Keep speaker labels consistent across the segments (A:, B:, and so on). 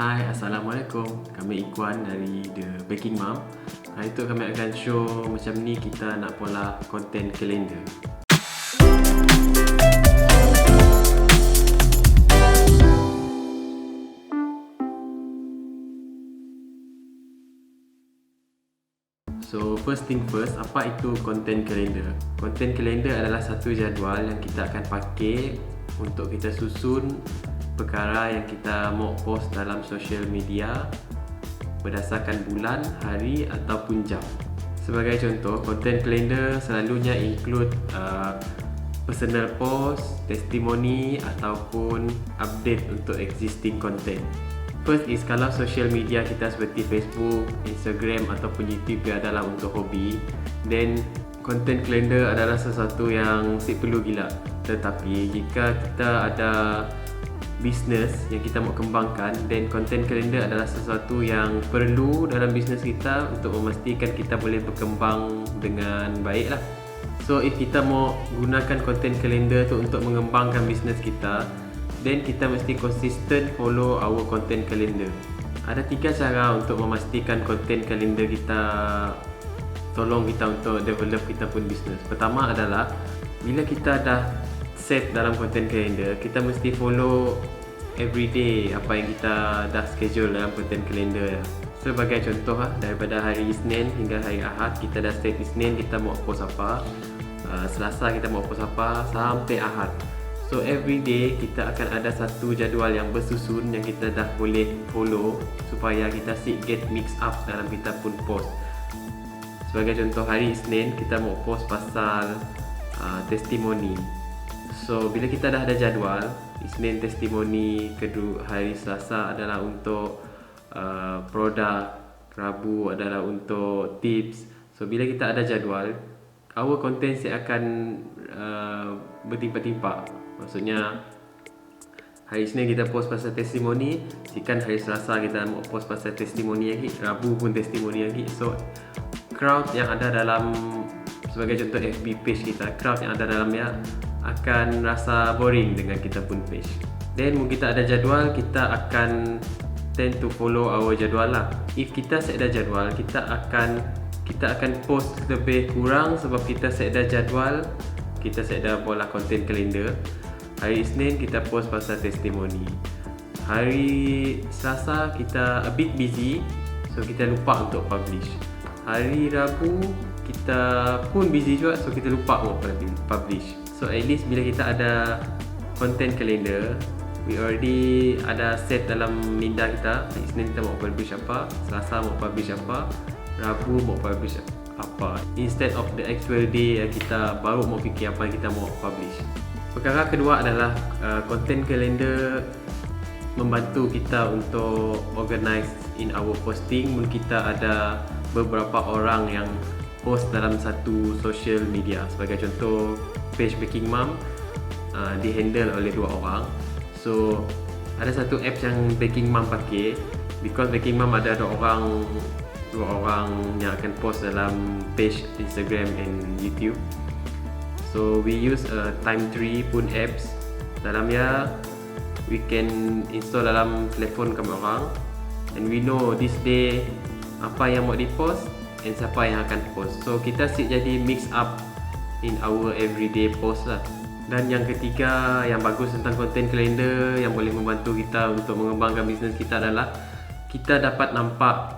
A: Hai, Assalamualaikum. Kami Ikhwan dari The Baking Mom. Hari itu kami akan show macam ni kita nak pola content calendar. So first thing first, apa itu content calendar? Content calendar adalah satu jadual yang kita akan pakai untuk kita susun perkara yang kita mau post dalam social media berdasarkan bulan, hari ataupun jam. Sebagai contoh, content calendar selalunya include personal post, testimoni ataupun update untuk existing content. First is kalau social media kita seperti Facebook, Instagram ataupun YouTube adalah untuk hobi, then content calendar adalah sesuatu yang perlu gila. Tetapi jika kita ada business yang kita mau kembangkan, then content calendar adalah sesuatu yang perlu dalam business kita untuk memastikan kita boleh berkembang dengan baik lah. So if kita mau gunakan content calendar tu untuk mengembangkan business kita, then kita mesti consistent follow our content calendar. Ada 3 cara untuk memastikan content calendar kita tolong kita untuk develop kita pun business. Pertama adalah bila kita dah set dalam content calendar, kita mesti follow everyday apa yang kita dah schedule dalam content calendar. Sebagai contoh daripada hari Isnin hingga hari Ahad, kita dah set Isnin kita mau post apa, Selasa kita mau post apa, sampai Ahad. So every day kita akan ada satu jadual yang bersusun yang kita dah boleh follow supaya kita get mix up dalam kita pun post. Sebagai contoh, hari Isnin kita mau post pasal testimoni. So bila kita dah ada jadual, Isnin testimoni, kedua hari Selasa adalah untuk produk, Rabu adalah untuk tips. So bila kita ada jadual, our content akan bertimpa-timpa. Maksudnya hari Isnin kita post pasal testimoni, jika hari Selasa kita mau post pasal testimoni lagi, Rabu pun testimoni lagi. So crowd yang ada dalam, sebagai contoh FB page kita, crowd yang ada dalamnya akan rasa boring dengan kita pun page. Then mungkin kita ada jadual, kita akan tend to follow our jadual lah. If kita set dah jadual, kita akan post lebih kurang sebab kita set dah jadual, kita set dah pola content calendar. Hari Isnin kita post pasal testimoni. Hari Selasa kita a bit busy, so kita lupa untuk publish. Hari Rabu kita pun busy juga, so kita lupa untuk publish. So at least bila kita ada content calendar, we already ada set dalam minda kita. Hari Isnin kita mau publish apa, Selasa mau publish apa, Rabu mau publish apa. Instead of the actual day kita baru mau fikir apa yang kita mau publish. Perkara kedua adalah content calendar membantu kita untuk organize in our posting. Mungkin kita ada beberapa orang yang post dalam satu social media. Sebagai contoh, page Baking Mom dihandle oleh 2 orang. So ada satu apps yang Baking Mom pakai, because Baking Mom ada 2 orang yang akan post dalam page Instagram and YouTube. So we use Time Tree pun apps. Dalamnya we can install dalam telefon kami orang, and we know this day apa yang mau di-post and siapa yang akan post. So kita jadi mix up in our everyday post lah. Dan yang ketiga yang bagus tentang content calendar yang boleh membantu kita untuk mengembangkan bisnes kita adalah kita dapat nampak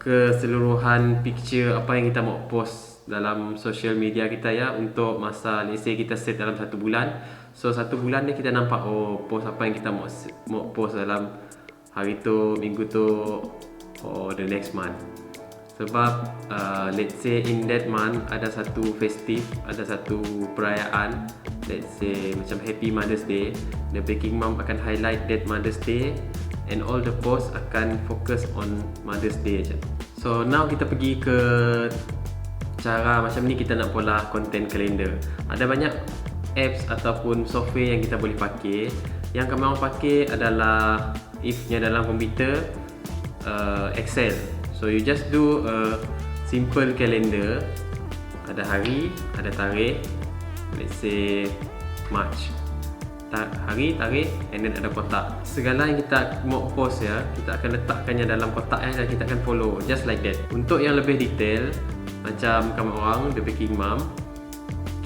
A: keseluruhan picture apa yang kita mau post dalam social media kita ya, untuk masa let's say kita set dalam 1 bulan. So 1 bulan ni kita nampak post apa yang kita mau post dalam hari tu, minggu tu, or the next month. Sebab let's say in that month ada satu festive, ada satu perayaan, let's say macam Happy Mother's Day. The Baking Mom akan highlight that Mother's Day and all the posts akan fokus on Mother's Day aja. So now kita pergi ke cara macam ni kita nak pola content calendar. Ada banyak apps ataupun software yang kita boleh pakai. Yang kami orang pakai adalah, if-nya dalam komputer, Excel. So you just do a simple calendar. Ada hari, ada tarikh, let's say March. hari, tarikh, and then ada kotak. Segala yang kita mau post ya, kita akan letakkannya dalam kotak dan kita akan follow, just like that. Untuk yang lebih detail, macam kami orang The Baking Mom,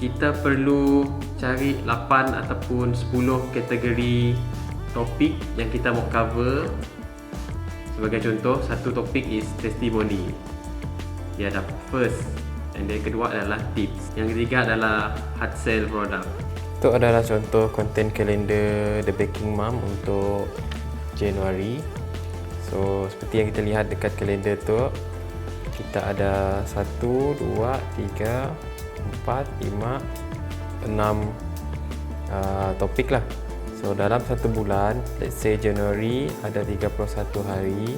A: kita perlu cari 8 ataupun 10 kategori topik yang kita mau cover. Sebagai contoh, satu topik is testimoni. Dia ada first, and then kedua adalah tips. Yang ketiga adalah hard sell product.
B: Itu adalah contoh konten kalender The Baking Mom untuk Januari. So seperti yang kita lihat dekat kalender tu, kita ada 1, 2, 3, 4, 5, 6 topik lah. So dalam satu bulan, let's say Januari ada 31 hari.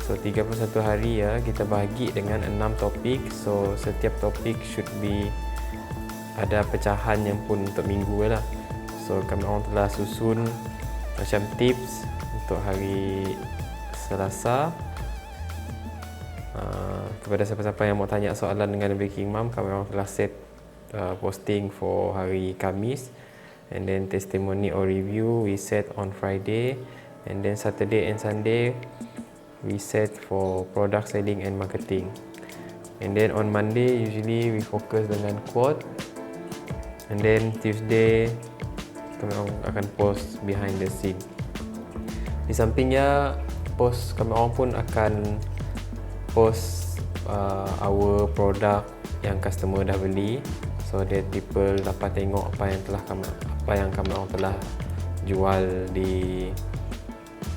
B: So 31 hari ya, kita bahagi dengan 6 topik. So setiap topik should be ada pecahan yang pun untuk minggu lah. So kami orang telah susun macam tips untuk hari Selasa. Kepada siapa-siapa yang mau tanya soalan dengan The Baking Mom, kami orang telah set posting for hari Khamis, and then testimony or review we set on Friday, and then Saturday and Sunday we set for product selling and marketing. And then on Monday usually we focus dengan quote, and then Tuesday kami akan post behind the scene. Di sampingnya post, kami orang pun akan post our product yang customer dah beli, so that people dapat tengok apa yang kami orang telah jual di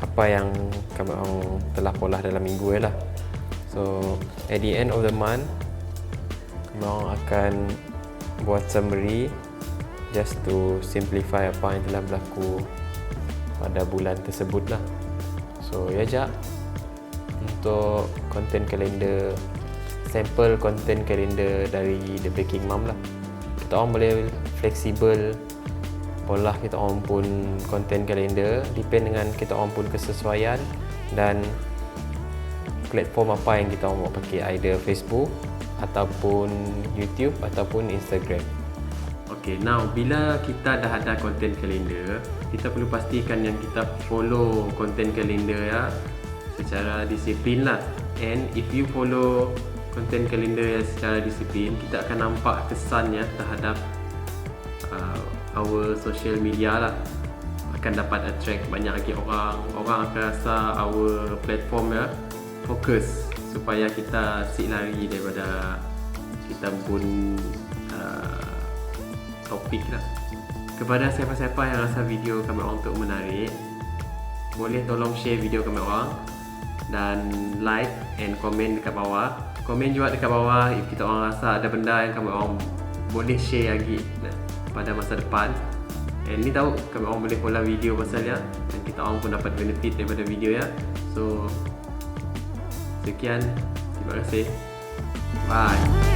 B: apa yang kami orang telah olah dalam minggu lah. So at the end of the month, kami orang akan buat summary just to simplify apa yang telah berlaku pada bulan tersebut lah. So ya jak, untuk konten kalender, sampel konten kalender dari The Baking Mom lah. Kita orang boleh fleksibel olah kita orang pun konten kalender, depend dengan kita orang pun kesesuaian dan platform apa yang kita orang mau pakai, either Facebook ataupun YouTube ataupun Instagram.
A: Okay, now bila kita dah ada konten kalender, kita perlu pastikan yang kita follow konten kalender ya secara disiplin lah. And if you follow konten kalender secara disiplin, kita akan nampak kesannya terhadap our social media lah. Akan dapat attract banyak lagi orang akan rasa our platform ya fokus, supaya kita lari daripada kita pun topik lah. Kepada siapa-siapa yang rasa video kami orang untuk menarik, boleh tolong share video kami orang dan like and komen dekat bawah. Komen juga dekat bawah if kita orang rasa ada benda yang kami orang boleh share lagi pada masa depan. And ni tahu kami orang boleh pola video pasalnya, dan kita orang pun dapat benefit daripada video ya. So sekian, terima kasih. Bye.